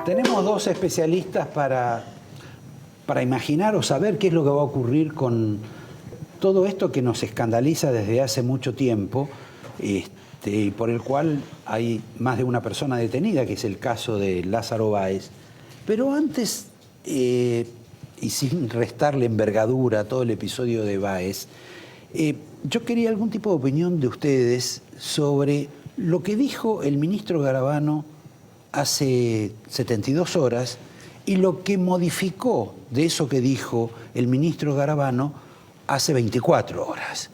Tenemos dos especialistas para imaginar o saber qué es lo que va a ocurrir con todo esto que nos escandaliza desde hace mucho tiempo, y por el cual hay más de una persona detenida, que es el caso de Lázaro Báez. Pero antes, y sin restarle envergadura a todo el episodio de Báez, yo quería algún tipo de opinión de ustedes sobre lo que dijo el ministro Garabano hace 72 horas y lo que modificó de eso que dijo el ministro Garabano hace 24 horas.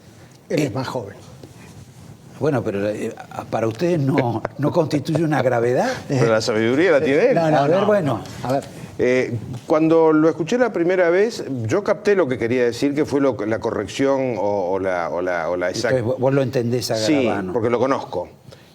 Él es más joven. Bueno, pero para ustedes no constituye una gravedad. Pero la sabiduría la tiene él. A ver. Cuando lo escuché la primera vez, yo capté lo que quería decir, que fue la corrección o la exacta. Vos lo entendés a Garabano. Sí, porque lo conozco.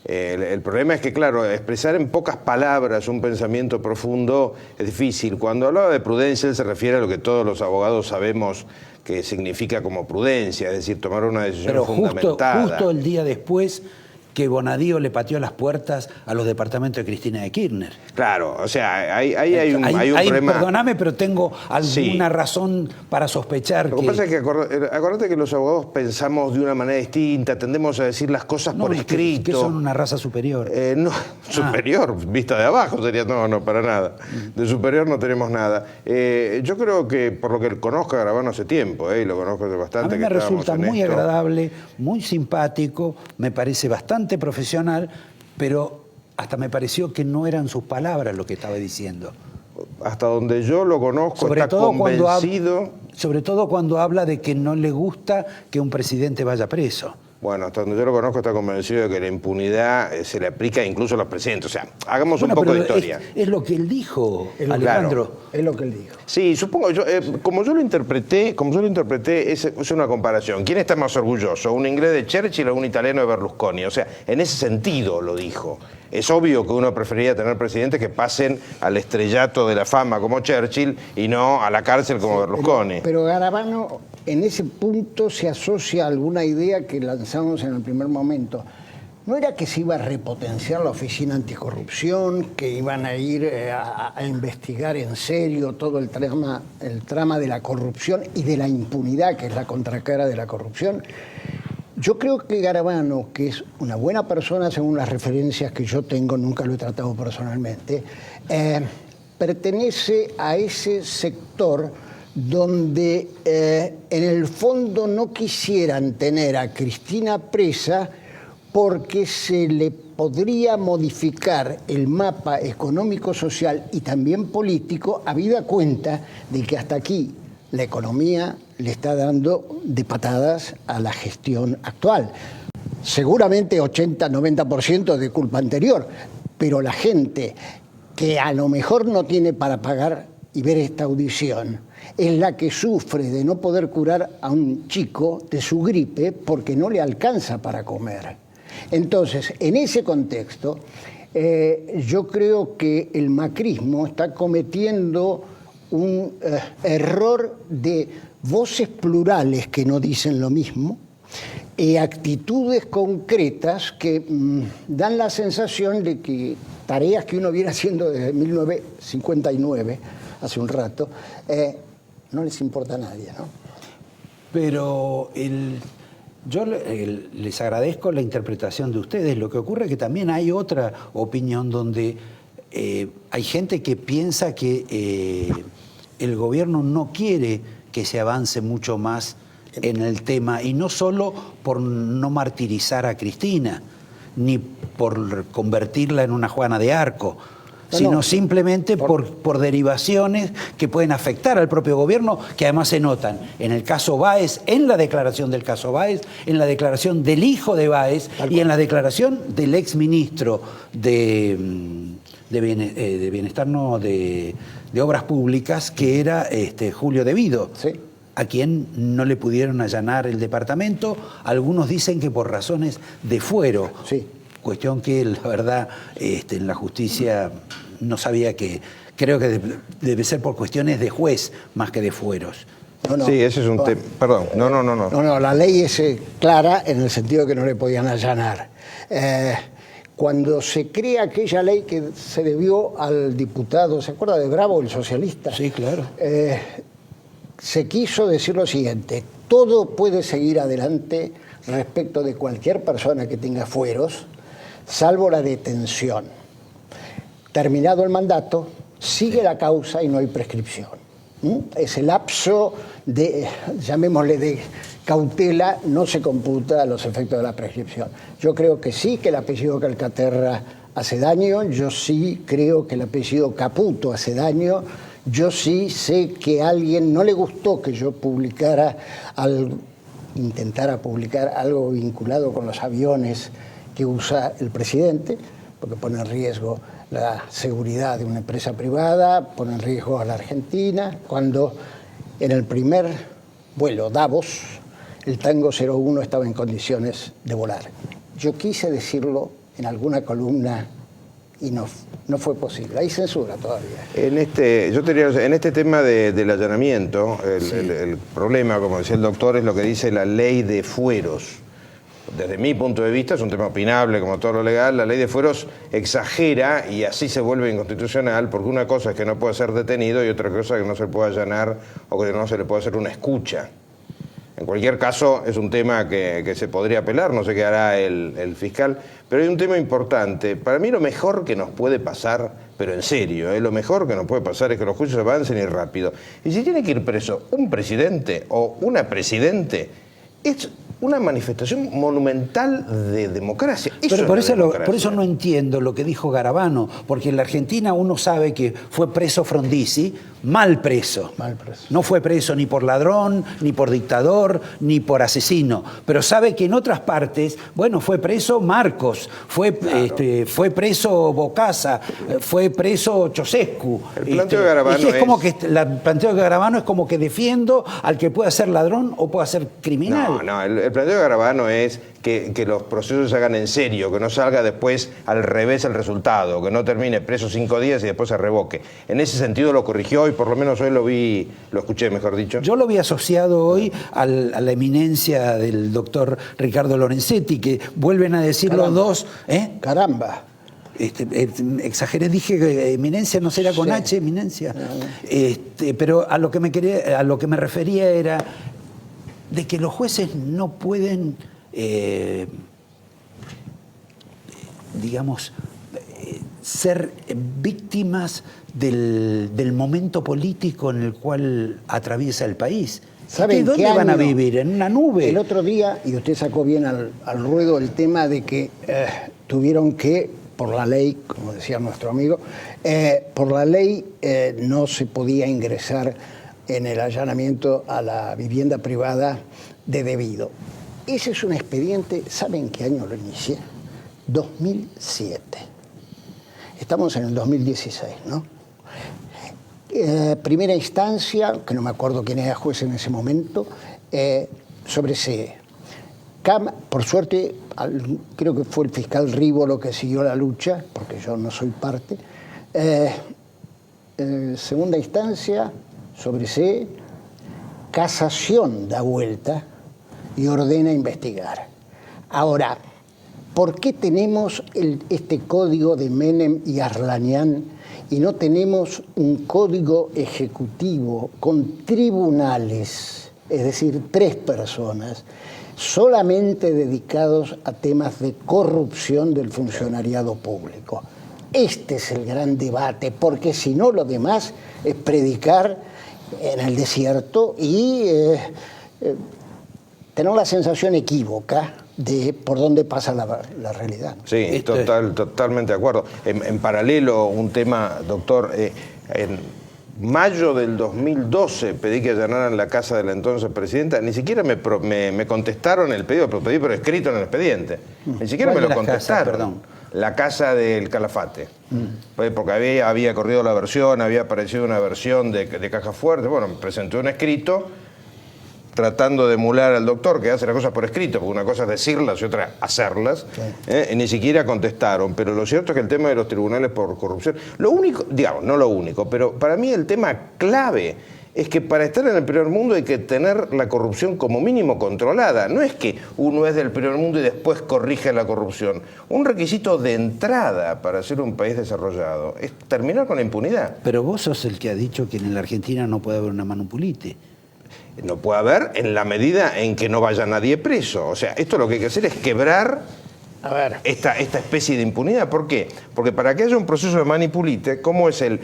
El problema es que, claro, expresar en pocas palabras un pensamiento profundo es difícil. Cuando hablaba de prudencia, él se refiere a lo que todos los abogados sabemos que significa como prudencia, es decir, tomar una decisión fundamentada. Justo el día después que Bonadío le pateó las puertas a los departamentos de Cristina de Kirchner. Claro, o sea, hay un problema. Perdóname, pero tengo alguna razón para sospechar Lo que pasa es que acordate que los abogados pensamos de una manera distinta, tendemos a decir las cosas por escrito. Que son una raza superior. No, superior, vista de abajo sería, no, para nada. De superior no tenemos nada. Yo creo que, por lo que conozco a Garabano hace tiempo, y lo conozco hace bastante. A mí me resulta muy agradable, muy simpático, me parece bastante profesional, pero hasta me pareció que no eran sus palabras lo que estaba diciendo. Hasta donde yo lo conozco, está convencido. Sobre todo cuando habla de que no le gusta que un presidente vaya preso. Bueno, hasta donde yo lo conozco está convencido de que la impunidad se le aplica incluso a los presidentes. O sea, hagamos un poco de historia. Es lo que él dijo, Alejandro. Claro, es lo que él dijo. Sí, supongo, como yo lo interpreté, es una comparación. ¿Quién está más orgulloso? ¿Un inglés de Churchill o un italiano de Berlusconi? O sea, en ese sentido lo dijo. Es obvio que uno preferiría tener presidentes que pasen al estrellato de la fama como Churchill y no a la cárcel como Berlusconi. Pero Garabano en ese punto se asocia a alguna idea que lanzamos en el primer momento. ¿No era que se iba a repotenciar la Oficina Anticorrupción, que iban a ir a investigar en serio todo el trama de la corrupción y de la impunidad, que es la contracara de la corrupción? Yo creo que Garabano, que es una buena persona según las referencias que yo tengo, nunca lo he tratado personalmente, pertenece a ese sector donde en el fondo no quisieran tener a Cristina presa porque se le podría modificar el mapa económico-social y también político, habida cuenta de que hasta aquí la economía le está dando de patadas a la gestión actual. Seguramente 80-90% de culpa anterior, pero la gente que a lo mejor no tiene para pagar y ver esta audición es la que sufre de no poder curar a un chico de su gripe porque no le alcanza para comer. Entonces, en ese contexto, yo creo que el macrismo está cometiendo un error de voces plurales que no dicen lo mismo y actitudes concretas que dan la sensación de que tareas que uno viene haciendo desde 1959, hace un rato, no les importa a nadie, ¿no? Pero yo les agradezco la interpretación de ustedes. Lo que ocurre es que también hay otra opinión donde hay gente que piensa que el gobierno no quiere que se avance mucho más en el tema, y no solo por no martirizar a Cristina, ni por convertirla en una Juana de Arco, sino simplemente por derivaciones que pueden afectar al propio gobierno, que además se notan en el caso Báez, en la declaración del caso Báez, en la declaración del hijo de Báez y en la declaración del exministro de Bienestar, no, de Obras Públicas, que era Julio Devido. Sí. A quien no le pudieron allanar el departamento. Algunos dicen que por razones de fuero. Sí. Cuestión que, la verdad, en la justicia no sabía que... Creo que debe ser por cuestiones de juez más que de fueros. No. Sí, ese es un tema... Perdón, no. No, la ley es clara en el sentido de que no le podían allanar. cuando se crea aquella ley que se debió al diputado, ¿se acuerda de Bravo, el socialista? Sí, claro. Se quiso decir lo siguiente: todo puede seguir adelante respecto de cualquier persona que tenga fueros, salvo la detención. Terminado el mandato, sigue la causa y no hay prescripción. Ese lapso de, llamémosle, de cautela no se computa a los efectos de la prescripción. Yo creo que sí, que el apellido Calcaterra hace daño. Yo sí creo que el apellido Caputo hace daño. Yo sí sé que a alguien no le gustó que yo intentara publicar algo vinculado con los aviones que usa el presidente, porque pone en riesgo la seguridad de una empresa privada, pone en riesgo a la Argentina, cuando en el primer vuelo Davos el Tango 01 estaba en condiciones de volar. Yo quise decirlo en alguna columna y no fue posible. Hay censura todavía. En este tema del allanamiento, el problema, como decía el doctor, es lo que dice la ley de fueros. Desde mi punto de vista, es un tema opinable, como todo lo legal. La ley de fueros exagera y así se vuelve inconstitucional, porque una cosa es que no puede ser detenido y otra cosa es que no se le puede allanar o que no se le puede hacer una escucha. En cualquier caso, es un tema que se podría apelar, no sé qué hará el fiscal, pero hay un tema importante. Para mí lo mejor que nos puede pasar, pero en serio, lo mejor que nos puede pasar es que los juicios avancen y rápido. Y si tiene que ir preso un presidente o una presidente, es una manifestación monumental de democracia. Pero por eso no entiendo lo que dijo Garabano, porque en la Argentina uno sabe que fue preso Frondizi, mal preso. No fue preso ni por ladrón, ni por dictador, ni por asesino. Pero sabe que en otras partes, bueno, fue preso Marcos, fue preso Bocasa, fue preso Ceausescu. El planteo de Garabano el planteo de Garabano es como que defiendo al que pueda ser ladrón o pueda ser criminal. El planteo de Garabano es que los procesos se hagan en serio, que no salga después al revés el resultado, que no termine preso 5 días y después se revoque. En ese sentido lo corrigió y por lo menos hoy lo escuché, mejor dicho. Yo lo vi asociado hoy a la eminencia del doctor Ricardo Lorenzetti, que vuelven a decir los dos. Caramba. Exageré, dije eminencia, no será con H, eminencia. Pero a lo que me refería era de que los jueces no pueden, ser víctimas del momento político en el cual atraviesa el país. ¿Saben ¿Dónde van a vivir? ¿En una nube? El otro día, y usted sacó bien al ruedo el tema de que tuvieron que, por la ley, como decía nuestro amigo, por la ley no se podía ingresar en el allanamiento a la vivienda privada de debido. Ese es un expediente, ¿saben qué año lo inicié? 2007. Estamos en el 2016, ¿no? Primera instancia, que no me acuerdo quién era juez en ese momento, sobre CE. Por suerte, creo que fue el fiscal Rívolo que siguió la lucha, porque yo no soy parte. Segunda instancia, sobre CE, casación da vuelta y ordena investigar. Ahora, ¿por qué tenemos este código de Menem y Arlanian y no tenemos un código ejecutivo con tribunales, es decir, 3 personas, solamente dedicados a temas de corrupción del funcionariado público? Este es el gran debate, porque si no, lo demás es predicar en el desierto y tener la sensación equívoca de por dónde pasa la realidad. Sí, totalmente de acuerdo. En paralelo, un tema, doctor, en mayo del 2012 pedí que allanaran la casa de la entonces presidenta, ni siquiera me contestaron el pedido, pero pedí por escrito en el expediente. Ni siquiera me lo contestaron. Perdón. La casa del Calafate. Porque había corrido la versión, había aparecido una versión de Caja Fuerte. Bueno, me presenté un escrito tratando de emular al doctor, que hace las cosas por escrito, porque una cosa es decirlas y otra hacerlas, y ni siquiera contestaron. Pero lo cierto es que el tema de los tribunales por corrupción, lo único, digamos, no lo único, pero para mí el tema clave es que para estar en el primer mundo hay que tener la corrupción como mínimo controlada. No es que uno es del primer mundo y después corrige la corrupción. Un requisito de entrada para ser un país desarrollado es terminar con la impunidad. Pero vos sos el que ha dicho que en la Argentina no puede haber una manipulite. No puede haber en la medida en que no vaya nadie preso. O sea, esto lo que hay que hacer es quebrar esta especie de impunidad. ¿Por qué? Porque para que haya un proceso de manipulite, ¿cómo es el...?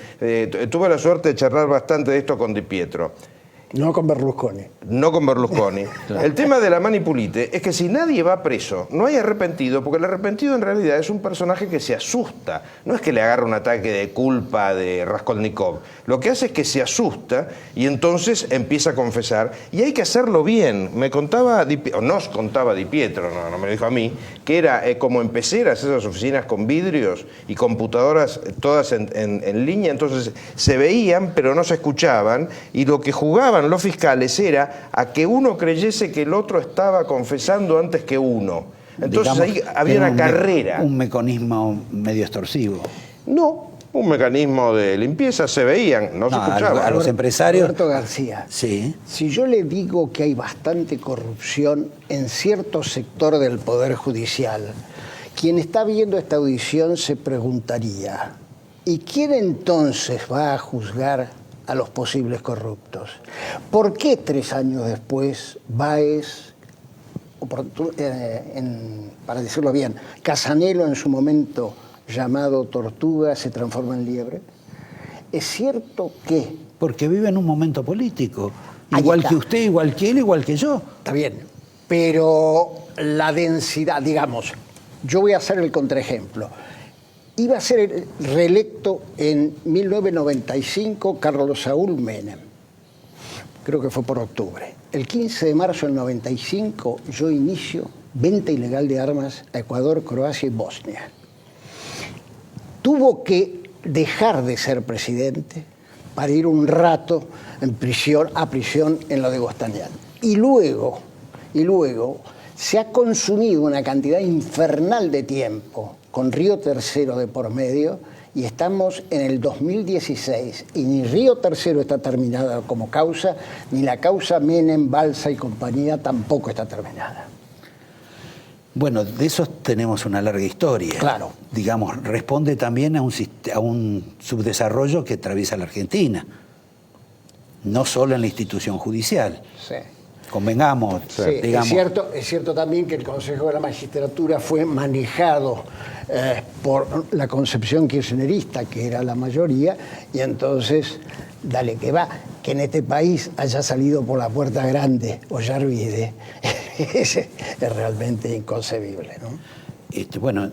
Tuve la suerte de charlar bastante de esto con Di Pietro. No con Berlusconi. No con Berlusconi. El tema de la manipulite es que si nadie va preso, no hay arrepentido, porque el arrepentido en realidad es un personaje que se asusta. No es que le agarra un ataque de culpa de Raskolnikov. Lo que hace es que se asusta y entonces empieza a confesar. Y hay que hacerlo bien. Me contaba, o nos contaba Di Pietro, no me lo dijo a mí, que era como en peceras, esas oficinas con vidrios y computadoras todas en línea. Entonces se veían, pero no se escuchaban. Y lo que jugaban los fiscales era a que uno creyese que el otro estaba confesando antes que uno. Entonces Digamos, ahí había una carrera. Un mecanismo medio extorsivo. No, un mecanismo de limpieza, se veían, no se escuchaban. A los empresarios... Roberto García, Sí. si yo le digo que hay bastante corrupción en cierto sector del Poder Judicial, quien está viendo esta audición se preguntaría, ¿y quién entonces va a juzgar a los posibles corruptos? ¿Por qué 3 años después Báez, para decirlo bien, Casanelo en su momento llamado Tortuga se transforma en liebre? Es cierto que... Porque vive en un momento político. Ahí Igual está. que usted, igual que él, igual que yo. Está bien, pero la densidad, digamos, yo voy a hacer el contraejemplo. Iba a ser reelecto en 1995 Carlos Saúl Menem. Creo que fue por octubre. El 15 de marzo del 95 yo inicio venta ilegal de armas a Ecuador, Croacia y Bosnia. Tuvo que dejar de ser presidente para ir un rato a prisión en lo de Gostanián. Y luego se ha consumido una cantidad infernal de tiempo con Río Tercero de por medio y estamos en el 2016 y ni Río Tercero está terminada como causa, ni la causa Menem, Balsa y compañía tampoco está terminada. Bueno, de eso tenemos una larga historia. Claro. Digamos, responde también a un subdesarrollo que atraviesa la Argentina. No solo en la institución judicial. Sí. Convengamos, Sí, digamos. es cierto también que el Consejo de la Magistratura fue manejado por la concepción kirchnerista, que era la mayoría, y entonces, dale que va, que en este país haya salido por la puerta grande Ollarvide, es realmente inconcebible, ¿no? Bueno,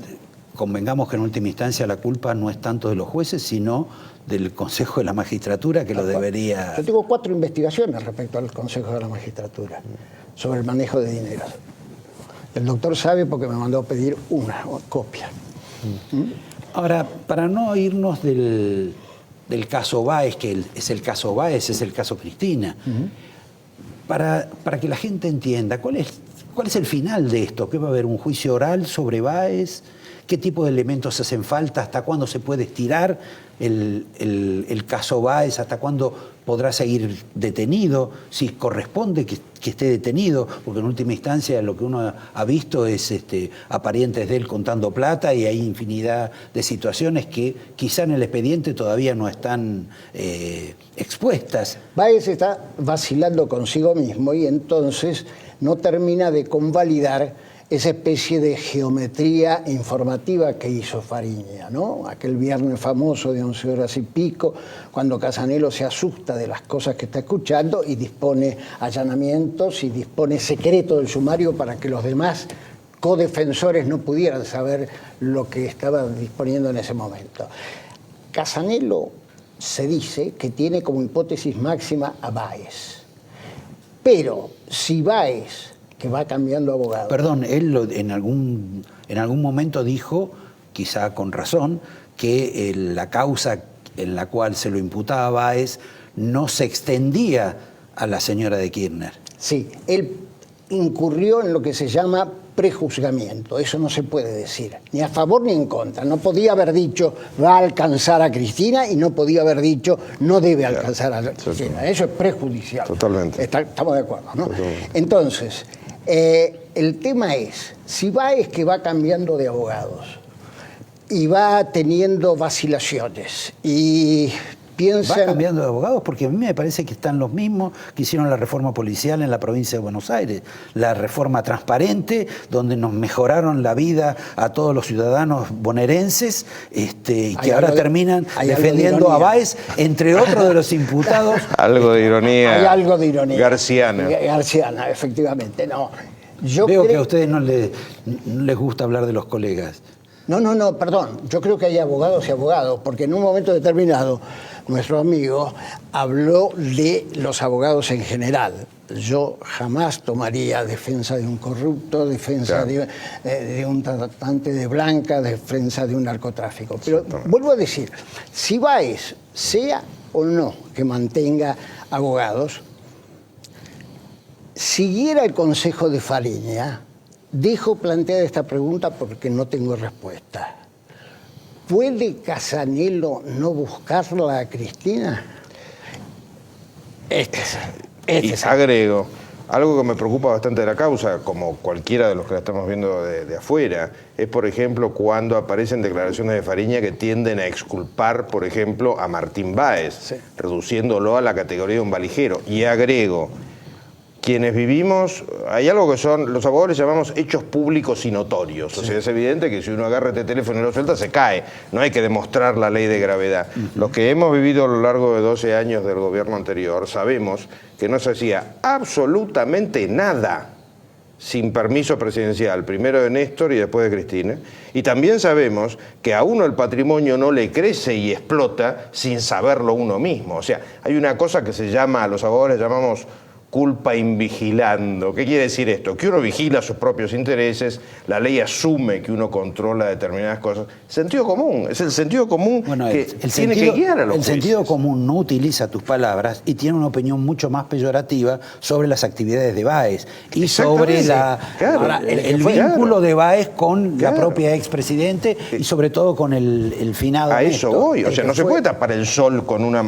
convengamos que en última instancia la culpa no es tanto de los jueces, sino del Consejo de la Magistratura, que lo debería... Yo tengo 4 investigaciones respecto al Consejo de la Magistratura sobre el manejo de dinero. El doctor sabe porque me mandó a pedir una copia. Ahora, para no irnos del caso Báez, que es el caso Báez, es el caso Cristina, para que la gente entienda, ¿cuál es el final de esto? ¿Qué va a haber? ¿Un juicio oral sobre Báez? ¿Qué tipo de elementos hacen falta? ¿Hasta cuándo se puede estirar el caso Báez? ¿Hasta cuándo podrá seguir detenido? Si corresponde que esté detenido, porque en última instancia lo que uno ha visto es a parientes de él contando plata y hay infinidad de situaciones que quizá en el expediente todavía no están expuestas. Báez está vacilando consigo mismo y entonces no termina de convalidar esa especie de geometría informativa que hizo Fariña, ¿no? Aquel viernes famoso de 11 horas y pico, cuando Casanelo se asusta de las cosas que está escuchando y dispone allanamientos y dispone secreto del sumario para que los demás codefensores no pudieran saber lo que estaba disponiendo en ese momento. Casanelo se dice que tiene como hipótesis máxima a Báez. Pero si Báez, que va cambiando abogado... Perdón, él en algún momento dijo, quizá con razón, que la causa en la cual se lo imputaba a Báez no se extendía a la señora de Kirchner. Sí, él incurrió en lo que se llama prejuzgamiento. Eso no se puede decir, ni a favor ni en contra. No podía haber dicho va a alcanzar a Cristina y no podía haber dicho no debe alcanzar a Cristina. Eso es prejudicial. Totalmente. Estamos de acuerdo, ¿no? Totalmente. Entonces, el tema es, si Báez, que va cambiando de abogados y va teniendo vacilaciones y piensa... Va cambiando de abogados porque a mí me parece que están los mismos que hicieron la reforma policial en la provincia de Buenos Aires, la reforma transparente, donde nos mejoraron la vida a todos los ciudadanos bonaerenses, y que ahora terminan defendiendo a Báez, entre otros de los imputados. Algo de ironía. Hay algo de ironía. Garciana. Garciana, efectivamente. No, Veo que a ustedes no les gusta hablar de los colegas. No, perdón. Yo creo que hay abogados y abogados, porque en un momento determinado nuestro amigo habló de los abogados en general. Yo jamás tomaría defensa de un corrupto, defensa de un tratante de blanca, defensa de un narcotráfico. Pero vuelvo a decir, si Báez, sea o no que mantenga abogados, siguiera el consejo de Fariña, dejo planteada esta pregunta porque no tengo respuesta. ¿Puede Casanelo no buscarla a Cristina? Y agrego, algo que me preocupa bastante de la causa, como cualquiera de los que la estamos viendo de afuera, es, por ejemplo, cuando aparecen declaraciones de Fariña que tienden a exculpar, por ejemplo, a Martín Báez, reduciéndolo a la categoría de un valijero. Y agrego, quienes vivimos, hay algo que son, los abogados llamamos hechos públicos y notorios. O sea, es evidente que si uno agarra este teléfono y lo suelta, se cae. No hay que demostrar la ley de gravedad. Los que hemos vivido a lo largo de 12 años del gobierno anterior sabemos que no se hacía absolutamente nada sin permiso presidencial, primero de Néstor y después de Cristina. Y también sabemos que a uno el patrimonio no le crece y explota sin saberlo uno mismo. O sea, hay una cosa que se llama, a los abogados le llamamos culpa invigilando. ¿Qué quiere decir esto? Que uno vigila sus propios intereses, la ley asume que uno controla determinadas cosas. Sentido común, es el sentido común que tiene que guiar a los jueces. El sentido común no utiliza tus palabras y tiene una opinión mucho más peyorativa sobre las actividades de Báez y sobre el vínculo de Báez con la propia expresidente y sobre todo con el finado. A eso voy, o sea, no se puede tapar el sol con una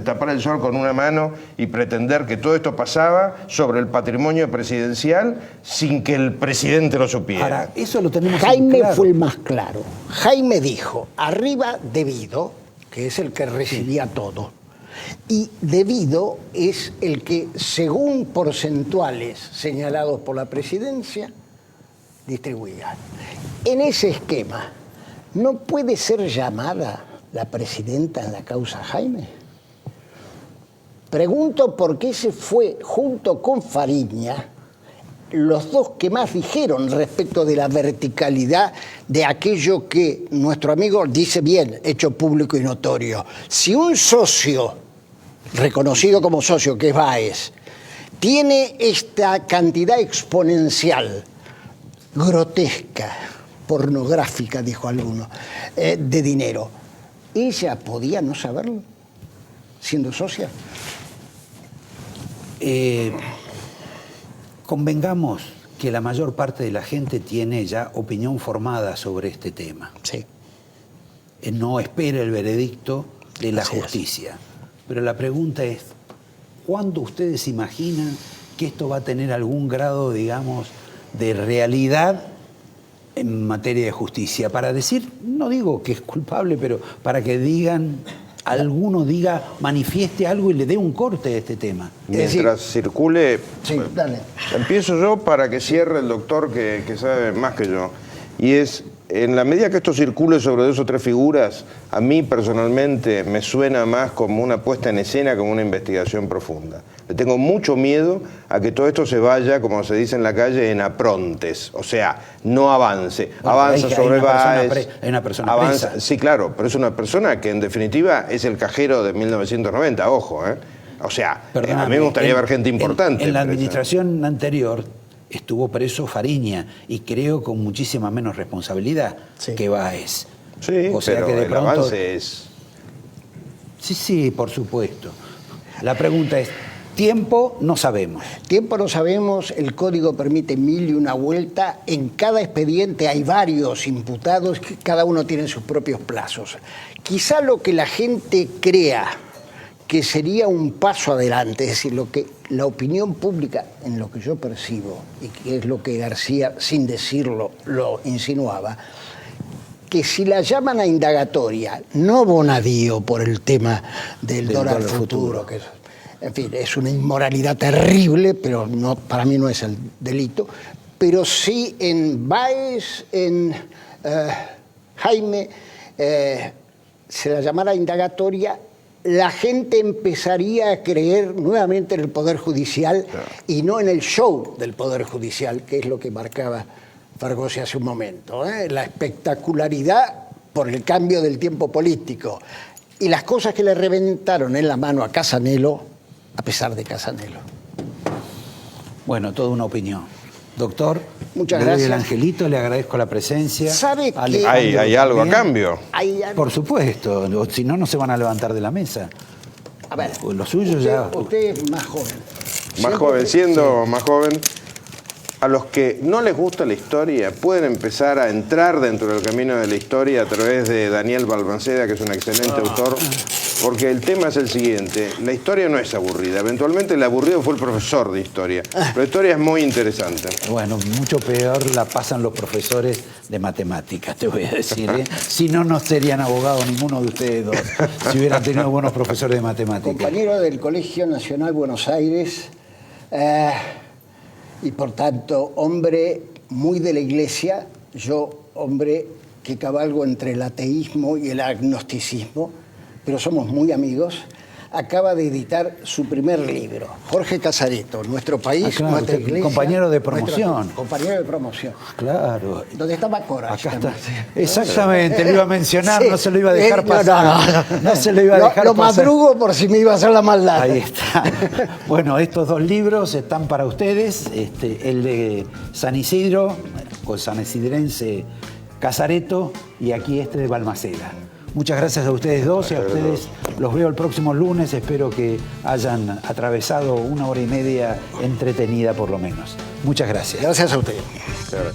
tapar el sol con una mano y pretender que todo esto pasaba sobre el patrimonio presidencial sin que el presidente lo supiera. Ahora, eso lo tenemos Jaime claro. fue el más claro. Jaime dijo, arriba Debido, que es el que recibía todo, y Debido es el que, según porcentuales señalados por la presidencia, distribuía. En ese esquema, ¿no puede ser llamada la presidenta en la causa Jaime? Pregunto por qué se fue junto con Fariña los dos que más dijeron respecto de la verticalidad de aquello que nuestro amigo dice bien, hecho público y notorio. Si un socio, reconocido como socio, que es Báez, tiene esta cantidad exponencial, grotesca, pornográfica, dijo alguno, de dinero, ¿ella podía no saberlo, siendo socia? Convengamos que la mayor parte de la gente tiene ya opinión formada sobre este tema. Sí. No espera el veredicto de la justicia. Pero la pregunta es, ¿cuándo ustedes imaginan que esto va a tener algún grado, digamos, de realidad en materia de justicia? Para decir, no digo que es culpable, pero para que digan... alguno diga, manifieste algo y le dé un corte a este tema. Mientras circule, sí, dale. Empiezo yo para que cierre el doctor que sabe más que yo. Y es, en la medida que esto circule sobre dos o tres figuras, a mí personalmente me suena más como una puesta en escena, como una investigación profunda. Le tengo mucho miedo a que todo esto se vaya, como se dice en la calle, en aprontes. O sea, no avance. Bueno, avanza sobre Báez. Hay una persona avanza, presa. sí, claro, pero es una persona que en definitiva es el cajero de 1990, ojo, ¿eh? O sea, a mí me gustaría ver gente importante. En la administración anterior estuvo preso Fariña y creo con muchísima menos responsabilidad que Báez. Sí, o sea pero que de el pronto... avance es... Sí, por supuesto. La pregunta es, Tiempo no sabemos. Tiempo no sabemos, el código permite 1001 vuelta. En cada expediente hay varios imputados, que cada uno tiene sus propios plazos. Quizá lo que la gente crea que sería un paso adelante, es decir, lo que la opinión pública, en lo que yo percibo, y que es lo que García, sin decirlo, lo insinuaba, que si la llaman a indagatoria, no Bonadío por el tema del dólar futuro, que es, en fin, es una inmoralidad terrible, pero no, para mí no es el delito, pero sí en Báez, en Jaime, se la llamara a indagatoria, la gente empezaría a creer nuevamente en el Poder Judicial y no en el show del Poder Judicial, que es lo que marcaba Fargosi hace un momento. La espectacularidad por el cambio del tiempo político y las cosas que le reventaron en la mano a Casanelo, a pesar de Casanelo. Bueno, toda una opinión. Doctor, muchas le doy gracias. el angelito, le agradezco la presencia. ¿Sabe que ¿Hay algo a también. cambio? Por supuesto, o si no, no se van a levantar de la mesa. A ver, Lo suyo usted, ya... usted es más joven. Más joven, siendo más joven, a los que no les gusta la historia pueden empezar a entrar dentro del camino de la historia a través de Daniel Balmaceda, que es un excelente autor, porque el tema es el siguiente: la historia no es aburrida. Eventualmente el aburrido fue el profesor de historia, pero la historia es muy interesante. Bueno, mucho peor la pasan los profesores de matemáticas, te voy a decir. Si no, no serían abogados ninguno de ustedes dos, si hubieran tenido buenos profesores de matemáticas. Compañero del Colegio Nacional Buenos Aires, y por tanto hombre muy de la Iglesia, yo hombre que cabalgo entre el ateísmo y el agnosticismo, pero somos muy amigos. Acaba de editar su primer libro, Jorge Casareto, Nuestro País, claro, Nuestra usted, Iglesia. compañero de promoción. Compañero de promoción. Claro. Donde estaba Cora. Acá está. Exactamente, lo iba a mencionar, no se lo iba a dejar No, pasar. No se lo iba a dejar Lo pasar. madrugo por si me iba a hacer la maldad. Ahí está. Bueno, estos dos libros están para ustedes. El de San Isidro, o San Isidrense Casareto, y aquí este de Balmaceda. Muchas gracias a ustedes dos y a ustedes los veo el próximo lunes. Espero que hayan atravesado 1 hora y media entretenida por lo menos. Muchas gracias. Gracias a ustedes. Claro.